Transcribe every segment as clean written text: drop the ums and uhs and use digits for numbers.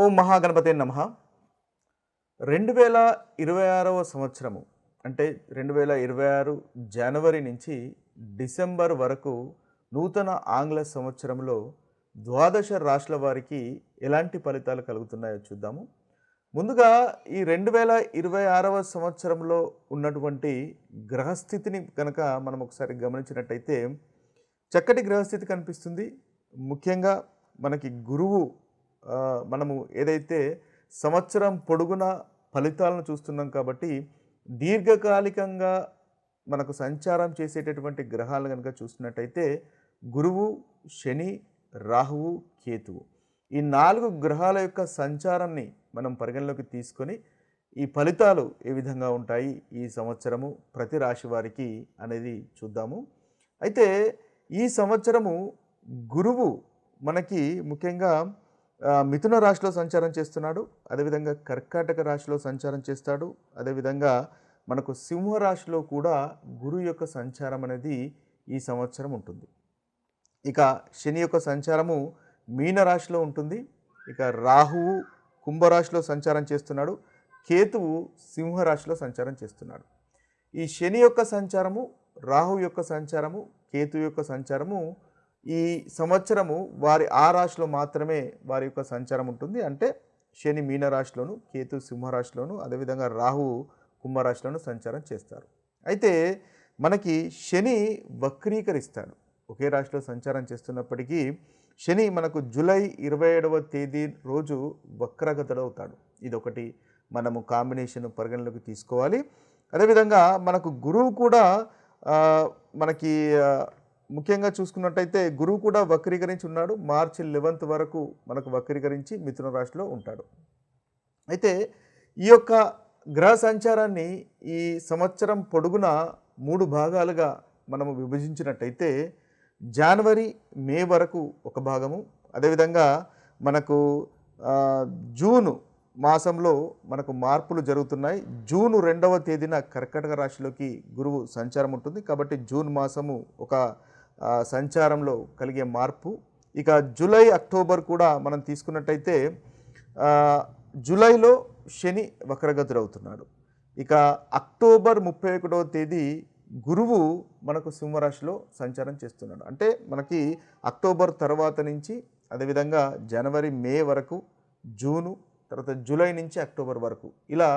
ఓం మహాగణపతే నమః. 2026వ సంవత్సరము అంటే 2026 జనవరి నుంచి డిసెంబర్ వరకు నూతన ఆంగ్ల సంవత్సరంలో ద్వాదశ రాశుల వారికి ఎలాంటి ఫలితాలు కలుగుతున్నాయో చూద్దాము. ముందుగా ఈ 2026వ సంవత్సరంలో ఉన్నటువంటి గ్రహస్థితిని కనుక మనం ఒకసారి గమనించినట్టయితే చక్కటి గ్రహస్థితి కనిపిస్తుంది. ముఖ్యంగా మనకి గురువు మనము ఏదైతే సంవత్సరం పొడుగున ఫలితాలను చూస్తున్నాం కాబట్టి దీర్ఘకాలికంగా మనకు సంచారం చేసేటటువంటి గ్రహాలను కనుక చూసినట్టయితే గురువు, శని, రాహువు, కేతువు ఈ 4 గ్రహాల యొక్క సంచారాన్ని మనం పరిగణలోకి తీసుకొని ఈ ఫలితాలు ఏ విధంగా ఉంటాయి ఈ సంవత్సరము ప్రతి రాశి వారికి అనేది చూద్దాము. అయితే ఈ సంవత్సరము గురువు మనకి ముఖ్యంగా మిథున రాశిలో సంచారం చేస్తున్నాడు. అదేవిధంగా కర్కాటక రాశిలో సంచారం చేస్తాడు. అదేవిధంగా మనకు సింహరాశిలో కూడా గురువు యొక్క సంచారం అనేది ఈ సంవత్సరం ఉంటుంది. ఇక శని యొక్క సంచారము మీనరాశిలో ఉంటుంది. ఇక రాహువు కుంభరాశిలో సంచారం చేస్తున్నాడు. కేతువు సింహరాశిలో సంచారం చేస్తున్నాడు. ఈ శని యొక్క సంచారము, రాహు యొక్క సంచారము, కేతు యొక్క సంచారము ఈ సంవత్సరము వారి ఆ రాశిలో మాత్రమే వారి యొక్క సంచారం ఉంటుంది. అంటే శని మీనరాశిలోను, కేతు సింహరాశిలోను, అదేవిధంగా రాహు కుంభరాశిలోను సంచారం చేస్తారు. అయితే మనకి శని వక్రీకరిస్తాడు. ఒకే రాశిలో సంచారం చేస్తున్నప్పటికీ శని మనకు జూలై 27వ తేదీ రోజు వక్రగతుడవుతాడు. ఇదొకటి మనము కాంబినేషన్ పరిగణలోకి తీసుకోవాలి. అదేవిధంగా మనకు గురువు కూడా మనకి ముఖ్యంగా చూసుకున్నట్టయితే గురువు కూడా వక్రీకరించి ఉన్నాడు. మార్చి 11th వరకు మనకు వక్రీకరించి మిథున రాశిలో ఉంటాడు. అయితే ఈ యొక్క గ్రహ సంచారాన్ని ఈ సంవత్సరం పొడుగున 3 భాగాలుగా మనము విభజించినట్టయితే జనవరి, మే వరకు ఒక భాగము, అదేవిధంగా మనకు జూను మాసంలో మనకు మార్పులు జరుగుతున్నాయి. జూన్ 2వ తేదీన కర్కాటక రాశిలోకి గురువు సంచారం ఉంటుంది. కాబట్టి జూన్ మాసము ఒక సంచారంలో కలిగే మార్పు. ఇక జూలై, అక్టోబర్ కూడా మనం తీసుకున్నట్టయితే జూలైలో శని వక్రగతుడవుతున్నాడు. ఇక అక్టోబర్ 31వ తేదీ గురువు మనకు సింహరాశిలో సంచారం చేస్తున్నాడు. అంటే మనకి అక్టోబర్ తర్వాత నుంచి అదేవిధంగా జనవరి, మే వరకు, జూను, తర్వాత జూలై నుంచి అక్టోబర్ వరకు ఇలా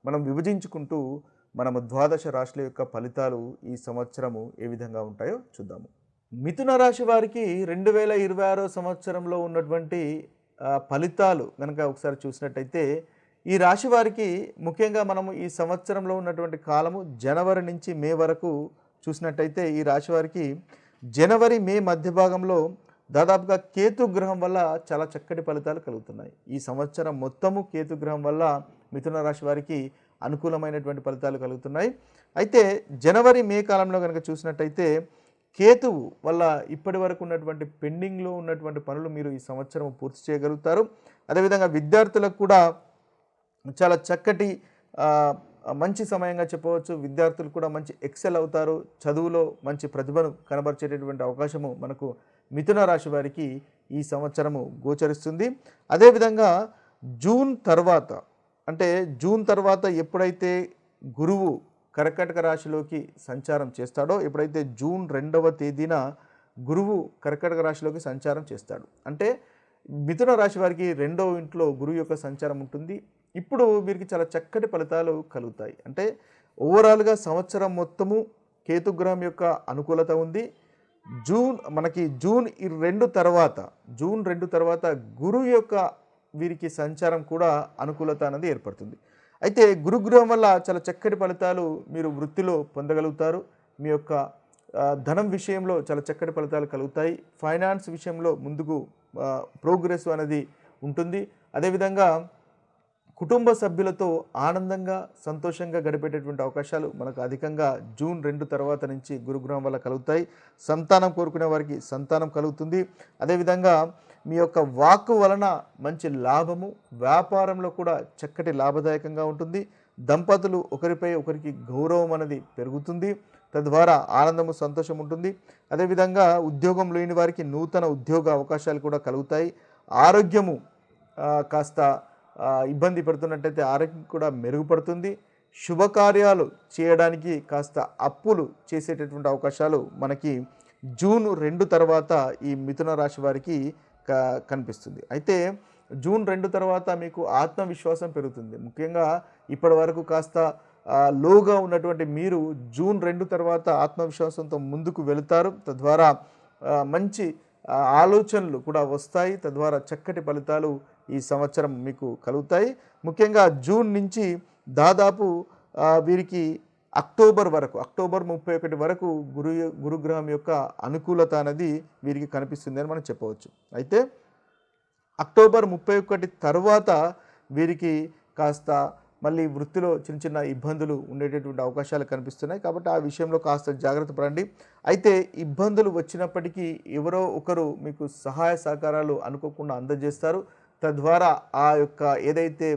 మనం విభజించుకుంటూ మనము ద్వాదశ రాశుల యొక్క ఫలితాలు ఈ సంవత్సరము ఏ విధంగా ఉంటాయో చూద్దాము. మిథున రాశి వారికి 2026 సంవత్సరంలో ఉన్నటువంటి ఫలితాలు కనుక ఒకసారి చూసినట్టయితే ఈ రాశి వారికి ముఖ్యంగా మనము ఈ సంవత్సరంలో ఉన్నటువంటి కాలము జనవరి నుంచి మే వరకు చూసినట్టయితే ఈ రాశి వారికి జనవరి, మే మధ్య భాగంలో దాదాపుగా కేతుగ్రహం వల్ల చాలా చక్కటి ఫలితాలు కలుగుతున్నాయి. ఈ సంవత్సరం మొత్తము కేతుగ్రహం వల్ల మిథున రాశి వారికి అనుకూలమైనటువంటి ఫలితాలు కలుగుతున్నాయి. అయితే జనవరి, మే కాలంలో కనుక చూసినట్టయితే కేతువు వల్ల ఇప్పటి వరకు ఉన్నటువంటి పెండింగ్లో ఉన్నటువంటి పనులు మీరు ఈ సంవత్సరం పూర్తి చేయగలుగుతారు. అదేవిధంగా విద్యార్థులకు కూడా చాలా చక్కటి మంచి సమయంగా చెప్పవచ్చు. విద్యార్థులు కూడా మంచి ఎక్సెల్ అవుతారు. చదువులో మంచి ప్రతిభను కనబరిచేటటువంటి అవకాశము మనకు మిథున రాశి వారికి ఈ సంవత్సరము గోచరిస్తుంది. అదేవిధంగా జూన్ తర్వాత అంటే జూన్ తర్వాత ఎప్పుడైతే గురువు కర్కాటక రాశిలోకి సంచారం చేస్తాడో, ఎప్పుడైతే జూన్ 2వ తేదీన గురువు కర్కాటక రాశిలోకి సంచారం చేస్తాడు అంటే మిథున రాశి వారికి 2వ ఇంట్లో గురువు యొక్క సంచారం ఉంటుంది. ఇప్పుడు వీరికి చాలా చక్కటి ఫలితాలు కలుగుతాయి. అంటే ఓవరాల్గా సంవత్సరం మొత్తము కేతుగ్రహం యొక్క అనుకూలత ఉంది. మనకి జూన్ 2 తర్వాత గురువు యొక్క వీరికి సంచారం కూడా అనుకూలత అనేది ఏర్పడుతుంది. అయితే గురుగ్రహం వల్ల చాలా చక్కటి ఫలితాలు మీరు వృత్తిలో పొందగలుగుతారు. మీ యొక్క ధనం విషయంలో చాలా చక్కటి ఫలితాలు కలుగుతాయి. ఫైనాన్స్ విషయంలో ముందుకు ప్రోగ్రెస్ అనేది ఉంటుంది. అదేవిధంగా కుటుంబ సభ్యులతో ఆనందంగా, సంతోషంగా గడిపేటటువంటి అవకాశాలు మనకు అధికంగా జూన్ 2 తర్వాత నుంచి గురుగ్రహం వల్ల కలుగుతాయి. సంతానం కోరుకునే వారికి సంతానం కలుగుతుంది. అదేవిధంగా మీ యొక్క వాక్కు వలన మంచి లాభము, వ్యాపారంలో కూడా చక్కటి లాభదాయకంగా ఉంటుంది. దంపతులు ఒకరిపై ఒకరికి గౌరవం అనేది పెరుగుతుంది. తద్వారా ఆనందము, సంతోషం ఉంటుంది. అదేవిధంగా ఉద్యోగం లేని వారికి నూతన ఉద్యోగ అవకాశాలు కూడా కలుగుతాయి. ఆరోగ్యము కాస్త ఇబ్బంది పడుతున్నట్టయితే ఆరోగ్యం కూడా మెరుగుపడుతుంది. శుభకార్యాలు చేయడానికి కాస్త అప్పులు చేసేటటువంటి అవకాశాలు మనకి జూన్ 2 తర్వాత ఈ మిథున రాశి వారికి కనిపిస్తుంది. అయితే జూన్ 2 తర్వాత మీకు ఆత్మవిశ్వాసం పెరుగుతుంది. ముఖ్యంగా ఇప్పటి వరకు కాస్త లోగా ఉన్నటువంటి మీరు జూన్ 2 తర్వాత ఆత్మవిశ్వాసంతో ముందుకు వెళుతారు. తద్వారా మంచి ఆలోచనలు కూడా వస్తాయి. తద్వారా చక్కటి ఫలితాలు ఈ సంవత్సరం మీకు కలుగుతాయి. ముఖ్యంగా జూన్ నుంచి దాదాపు వీరికి అక్టోబర్ 31 వరకు గురుగ్రహం యొక్క అనుకూలత అనేది వీరికి కనిపిస్తుంది అని మనం చెప్పవచ్చు. అయితే అక్టోబర్ 31 తర్వాత వీరికి కాస్త మళ్ళీ వృత్తిలో చిన్న చిన్న ఇబ్బందులు ఉండేటటువంటి అవకాశాలు కనిపిస్తున్నాయి. కాబట్టి ఆ విషయంలో కాస్త జాగ్రత్త పడండి. అయితే ఇబ్బందులు వచ్చినప్పటికీ ఎవరో ఒకరు మీకు సహాయ సహకారాలు అనుకోకుండా అందజేస్తారు. తద్వారా ఆ యొక్క ఏదైతే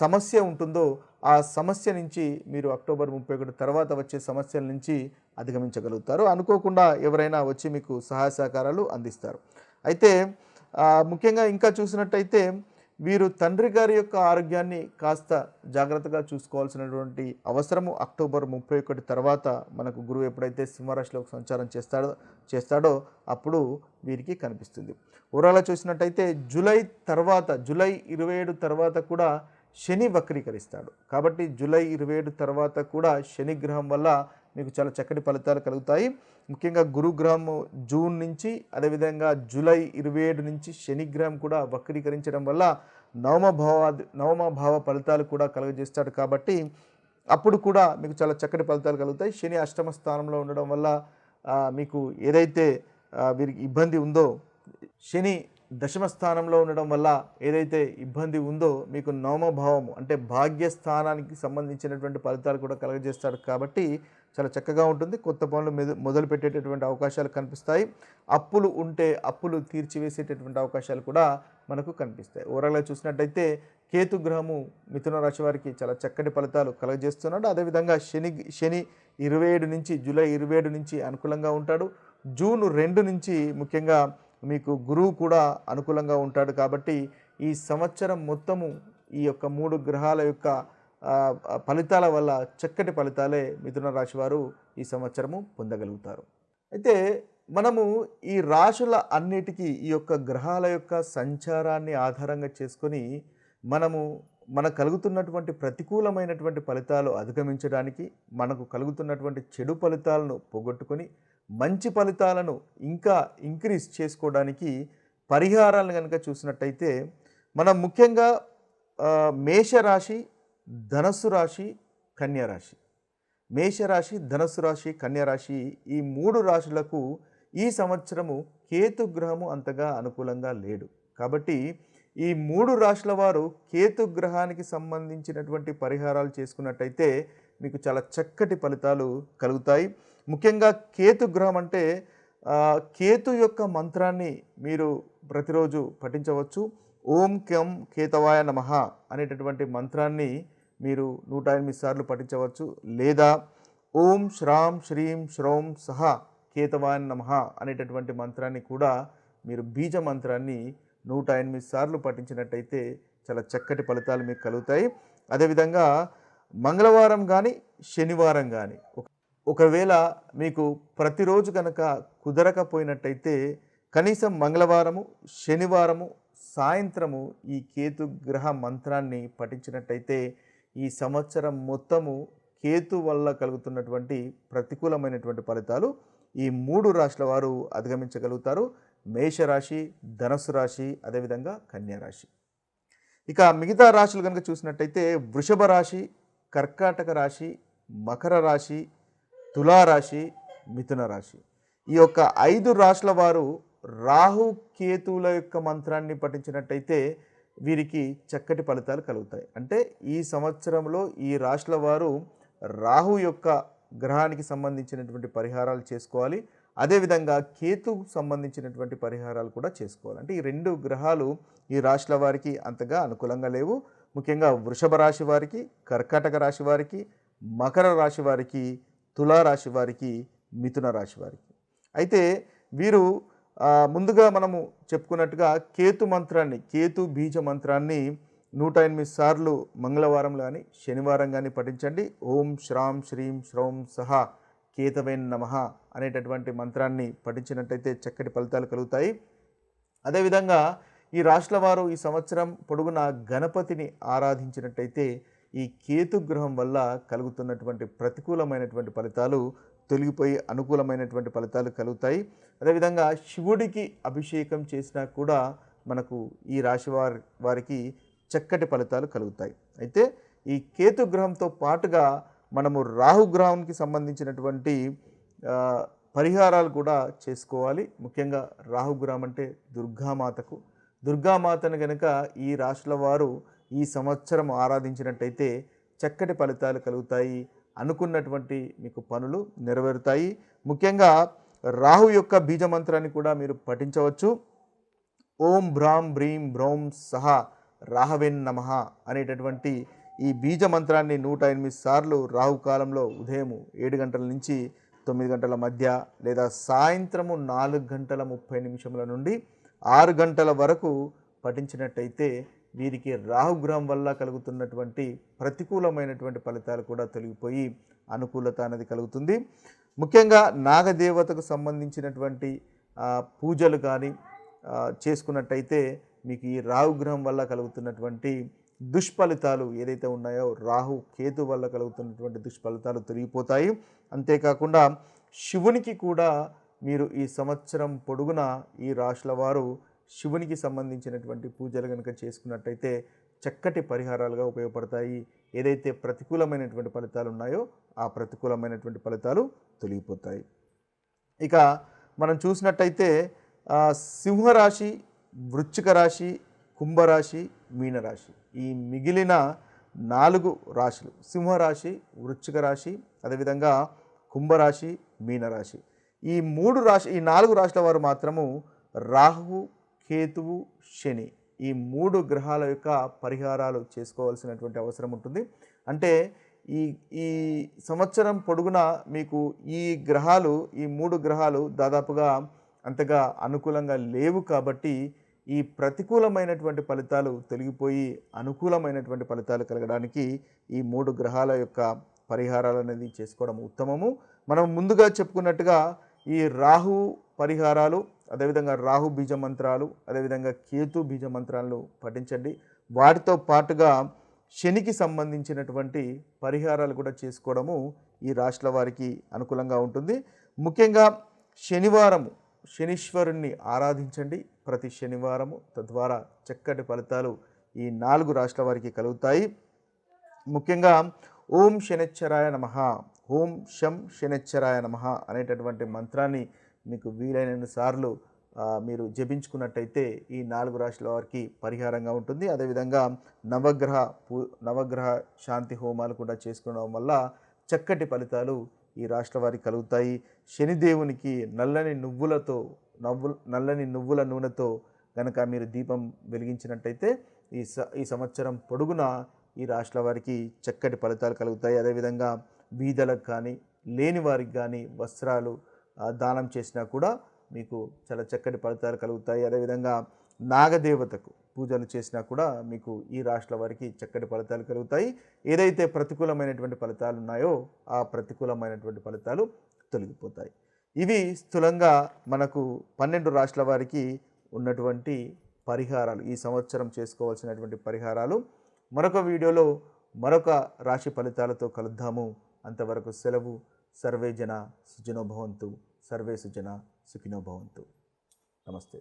సమస్య ఉంటుందో ఆ సమస్య నుంచి మీరు అక్టోబర్ 31 తర్వాత వచ్చే సమస్యల నుంచి అధిగమించగలుగుతారు. అనుకోకుండా ఎవరైనా వచ్చి మీకు సహాయ సహకారాలు అందిస్తారు. అయితే ముఖ్యంగా ఇంకా చూసినట్టయితే వీరు తండ్రి గారి యొక్క ఆరోగ్యాన్ని కాస్త జాగ్రత్తగా చూసుకోవాల్సినటువంటి అవసరము అక్టోబర్ 31 తర్వాత మనకు గురువు ఎప్పుడైతే సింహరాశిలోకి సంచారం చేస్తాడో అప్పుడు వీరికి కనిపిస్తుంది. ఓవరాల్గా చూసినట్టయితే జూలై 27 తర్వాత కూడా శని వక్రీకరిస్తాడు. కాబట్టి జూలై 27 తర్వాత కూడా శని గ్రహం వల్ల మీకు చాలా చక్కటి ఫలితాలు కలుగుతాయి. ముఖ్యంగా గురుగ్రహము జూన్ నుంచి, అదేవిధంగా జూలై 27 నుంచి శనిగ్రహం కూడా వక్రీకరించడం వల్ల నవమ భావ ఫలితాలు కూడా కలుగజేస్తాడు. కాబట్టి అప్పుడు కూడా మీకు చాలా చక్కటి ఫలితాలు కలుగుతాయి. శని అష్టమ స్థానంలో ఉండడం వల్ల మీకు ఏదైతే వీరికి ఇబ్బంది ఉందో, శని దశమ స్థానంలో ఉండడం వల్ల ఏదైతే ఇబ్బంది ఉందో మీకు నవమ భావము అంటే భాగ్యస్థానానికి సంబంధించినటువంటి ఫలితాలు కూడా కలుగజేస్తాడు. కాబట్టి చాలా చక్కగా ఉంటుంది. కొత్త పనులు మొదలు పెట్టేటటువంటి అవకాశాలు కనిపిస్తాయి. అప్పులు ఉంటే అప్పులు తీర్చివేసేటటువంటి అవకాశాలు కూడా మనకు కనిపిస్తాయి. ఓవరాల్గా చూసినట్టయితే కేతు గ్రహము మిథున రాశి వారికి చాలా చక్కటి ఫలితాలు కలుగజేస్తున్నాడు. అదేవిధంగా శని 27 నుంచి జూలై 27 నుంచి అనుకూలంగా ఉంటాడు. జూన్ 2 నుంచి ముఖ్యంగా మీకు గురువు కూడా అనుకూలంగా ఉంటాడు. కాబట్టి ఈ సంవత్సరం మొత్తము ఈ యొక్క 3 గ్రహాల యొక్క ఫలితాల వల్ల చక్కటి ఫలితాలే మిథున రాశి వారు ఈ సంవత్సరము పొందగలుగుతారు. అయితే మనము ఈ రాశుల అన్నిటికీ ఈ యొక్క గ్రహాల యొక్క సంచారాన్ని ఆధారంగా చేసుకొని మనకు కలుగుతున్నటువంటి ప్రతికూలమైనటువంటి ఫలితాలు అధిగమించడానికి, మనకు కలుగుతున్నటువంటి చెడు ఫలితాలను పోగొట్టుకొని మంచి ఫలితాలను ఇంకా ఇంక్రీజ్ చేసుకోవడానికి పరిహారాలను కనుక చూసినట్టయితే మనం ముఖ్యంగా మేషరాశి, ధనస్సు రాశి, కన్యారాశి, మేషరాశి, ధనస్సు రాశి, కన్యారాశి ఈ 3 రాశులకు ఈ సంవత్సరము కేతు గ్రహము అంతగా అనుకూలంగా లేడు. కాబట్టి ఈ 3 రాశుల వారు కేతు గ్రహానికి సంబంధించినటువంటి పరిహారాలు చేసుకున్నట్టయితే మీకు చాలా చక్కటి ఫలితాలు కలుగుతాయి. ముఖ్యంగా కేతు గ్రహం అంటే కేతు యొక్క మంత్రాన్ని మీరు ప్రతిరోజు పఠించవచ్చు. ఓం క్యం కేతవాయ నమః అనేటటువంటి మంత్రాన్ని మీరు 108 సార్లు పఠించవచ్చు. లేదా ఓం శ్రాం శ్రీం శ్రౌం సహ కేతవాయ నమః అనేటటువంటి మంత్రాన్ని కూడా మీరు బీజ మంత్రాన్ని 108 సార్లు పఠించినట్టయితే చాలా చక్కటి ఫలితాలు మీకు కలుగుతాయి. అదేవిధంగా మంగళవారం కానీ శనివారం కానీ ఒకవేళ మీకు ప్రతిరోజు కనుక కుదరకపోయినట్టయితే కనీసం మంగళవారము శనివారము సాయంత్రము ఈ కేతు గ్రహ మంత్రాన్ని పఠించినట్టయితే ఈ సంవత్సరం మొత్తము కేతు వల్ల కలుగుతున్నటువంటి ప్రతికూలమైనటువంటి ఫలితాలు ఈ 3 రాశుల వారు అధిగమించగలుగుతారు. మేషరాశి, ధనస్సు రాశి, అదేవిధంగా కన్యారాశి. ఇక మిగతా రాశులు కనుక చూసినట్టయితే వృషభ రాశి, కర్కాటక రాశి, మకర రాశి, తులారాశి, మిథున రాశి. ఈ యొక్క 5 రాశుల వారు రాహు కేతువుల యొక్క మంత్రాన్ని పఠించినట్టయితే వీరికి చక్కటి ఫలితాలు కలుగుతాయి. అంటే ఈ సంవత్సరంలో ఈ రాశుల వారు రాహు యొక్క గ్రహానికి సంబంధించినటువంటి పరిహారాలు చేసుకోవాలి. అదేవిధంగా కేతుకు సంబంధించినటువంటి పరిహారాలు కూడా చేసుకోవాలి. అంటే ఈ 2 గ్రహాలు ఈ రాశుల వారికి అంతగా అనుకూలంగా లేవు. ముఖ్యంగా వృషభ రాశి వారికి, కర్కాటక రాశి వారికి, మకర రాశి వారికి, తులారాశి వారికి, మిథున రాశి వారికి. అయితే వీరు ముందుగా మనము చెప్పుకున్నట్టుగా కేతు మంత్రాన్ని, కేతు బీజ మంత్రాన్ని 108 సార్లు మంగళవారం కానీ శనివారం కానీ పఠించండి. ఓం శ్రాం శ్రీం శ్రౌం సహా కేతవేన్ నమః అనేటటువంటి మంత్రాన్ని పఠించినట్టయితే చక్కటి ఫలితాలు కలుగుతాయి. అదేవిధంగా ఈ రాశుల వారు ఈ సంవత్సరం పొడుగున గణపతిని ఆరాధించినట్టయితే ఈ కేతు గ్రహం వల్ల కలుగుతున్నటువంటి ప్రతికూలమైనటువంటి ఫలితాలు తొలగిపోయి అనుకూలమైనటువంటి ఫలితాలు కలుగుతాయి. అదేవిధంగా శివుడికి అభిషేకం చేసినా కూడా మనకు ఈ రాశి వారికి చక్కటి ఫలితాలు కలుగుతాయి. అయితే ఈ కేతు గ్రహంతో పాటుగా మనము రాహుగ్రహానికి సంబంధించినటువంటి పరిహారాలు కూడా చేసుకోవాలి. ముఖ్యంగా రాహుగ్రహం అంటే దుర్గామాతను కనుక ఈ రాశుల వారు ఈ సంవత్సరం ఆరాధించినట్టయితే చక్కటి ఫలితాలు కలుగుతాయి. అనుకున్నటువంటి మీకు పనులు నెరవేరుతాయి. ముఖ్యంగా రాహు యొక్క బీజమంత్రాన్ని కూడా మీరు పఠించవచ్చు. ఓం భ్రాం బ్రీం బ్రౌం సహా రాహవేన్ నమః అనేటటువంటి ఈ బీజ మంత్రాన్ని 108 సార్లు రాహుకాలంలో ఉదయం 7 గంటల నుంచి 9 గంటల మధ్య లేదా సాయంత్రము 4 గంటల 30 నిమిషముల నుండి 6 గంటల వరకు పఠించినట్టయితే వీరికి రాహుగ్రహం వల్ల కలుగుతున్నటువంటి ప్రతికూలమైనటువంటి ఫలితాలు కూడా తొలగిపోయి అనుకూలత అనేది కలుగుతుంది. ముఖ్యంగా నాగదేవతకు సంబంధించినటువంటి పూజలు కానీ చేసుకున్నట్టయితే మీకు ఈ రాహుగ్రహం వల్ల కలుగుతున్నటువంటి దుష్ఫలితాలు ఏదైతే ఉన్నాయో రాహు కేతు వల్ల కలుగుతున్నటువంటి దుష్ఫలితాలు తొలగిపోతాయి. అంతేకాకుండా శివునికి కూడా మీరు ఈ సంవత్సరం పొడుగున ఈ రాశుల వారు శివునికి సంబంధించినటువంటి పూజలు కనుక చేసుకున్నట్టయితే చక్కటి పరిహారాలుగా ఉపయోగపడతాయి. ఏదైతే ప్రతికూలమైనటువంటి ఫలితాలు ఉన్నాయో ఆ ప్రతికూలమైనటువంటి ఫలితాలు తొలగిపోతాయి. ఇక మనం చూసినట్టయితే సింహరాశి, వృశ్చిక రాశి, కుంభరాశి, మీనరాశి ఈ మిగిలిన 4 రాశులు సింహరాశి, వృశ్చిక రాశి, అదేవిధంగా కుంభరాశి, మీనరాశి ఈ 4 రాశుల వారు మాత్రము రాహువు, కేతువు, శని ఈ 3 గ్రహాల యొక్క పరిహారాలు చేసుకోవాల్సినటువంటి అవసరం ఉంటుంది. అంటే ఈ సంవత్సరం పొడుగున మీకు ఈ 3 గ్రహాలు దాదాపుగా అంతగా అనుకూలంగా లేవు. కాబట్టి ఈ ప్రతికూలమైనటువంటి ఫలితాలు తొలగిపోయి అనుకూలమైనటువంటి ఫలితాలు కలగడానికి ఈ 3 గ్రహాల యొక్క పరిహారాలు అనేది చేసుకోవడం ఉత్తమము. మనం ముందుగా చెప్పుకున్నట్టుగా ఈ రాహు పరిహారాలు, అదేవిధంగా రాహు బీజ మంత్రాలు, అదేవిధంగా కేతు బీజ మంత్రాలను పఠించండి. వాటితో పాటుగా శనికి సంబంధించినటువంటి పరిహారాలు కూడా చేసుకోవడము ఈ రాశుల వారికి అనుకూలంగా ఉంటుంది. ముఖ్యంగా శనీశ్వరుణ్ణి ఆరాధించండి ప్రతి శనివారము. తద్వారా చక్కటి ఫలితాలు ఈ 4 రాశుల వారికి కలుగుతాయి. ముఖ్యంగా ఓం శనిశ్చరాయ నమః, ఓం శం శనిశ్చరాయ నమః అనేటటువంటి మంత్రాన్ని మీకు వీలైన సార్లు మీరు జపించుకున్నట్టయితే ఈ 4 రాశుల వారికి పరిహారంగా ఉంటుంది. అదేవిధంగా నవగ్రహ శాంతి హోమాలు కూడా చేసుకోవడం వల్ల చక్కటి ఫలితాలు ఈ రాశుల వారికి కలుగుతాయి. శనిదేవునికి నల్లని నువ్వుల నూనెతో కనుక మీరు దీపం వెలిగించినట్టయితే ఈ సంవత్సరం పొడుగున ఈ రాశుల వారికి చక్కటి ఫలితాలు కలుగుతాయి. అదేవిధంగా బీదలకు కానీ లేని వారికి కానీ వస్త్రాలు దానం చేసినా కూడా మీకు చాలా చక్కటి ఫలితాలు కలుగుతాయి. అదేవిధంగా నాగదేవతకు పూజలు చేసినా కూడా మీకు ఈ రాశుల వారికి చక్కటి ఫలితాలు కలుగుతాయి. ఏదైతే ప్రతికూలమైనటువంటి ఫలితాలు ఉన్నాయో ఆ ప్రతికూలమైనటువంటి ఫలితాలు తొలగిపోతాయి. ఇవి స్థూలంగా మనకు 12 రాశుల వారికి ఉన్నటువంటి పరిహారాలు, ఈ సంవత్సరం చేసుకోవాల్సినటువంటి పరిహారాలు. మరొక వీడియోలో మరొక రాశి ఫలితాలతో కలుద్దాము. అంతవరకు సెలవు. సర్వే జన సుఖినో భవంతు. సర్వే సుజన సుఖినో భవంతు. నమస్తే.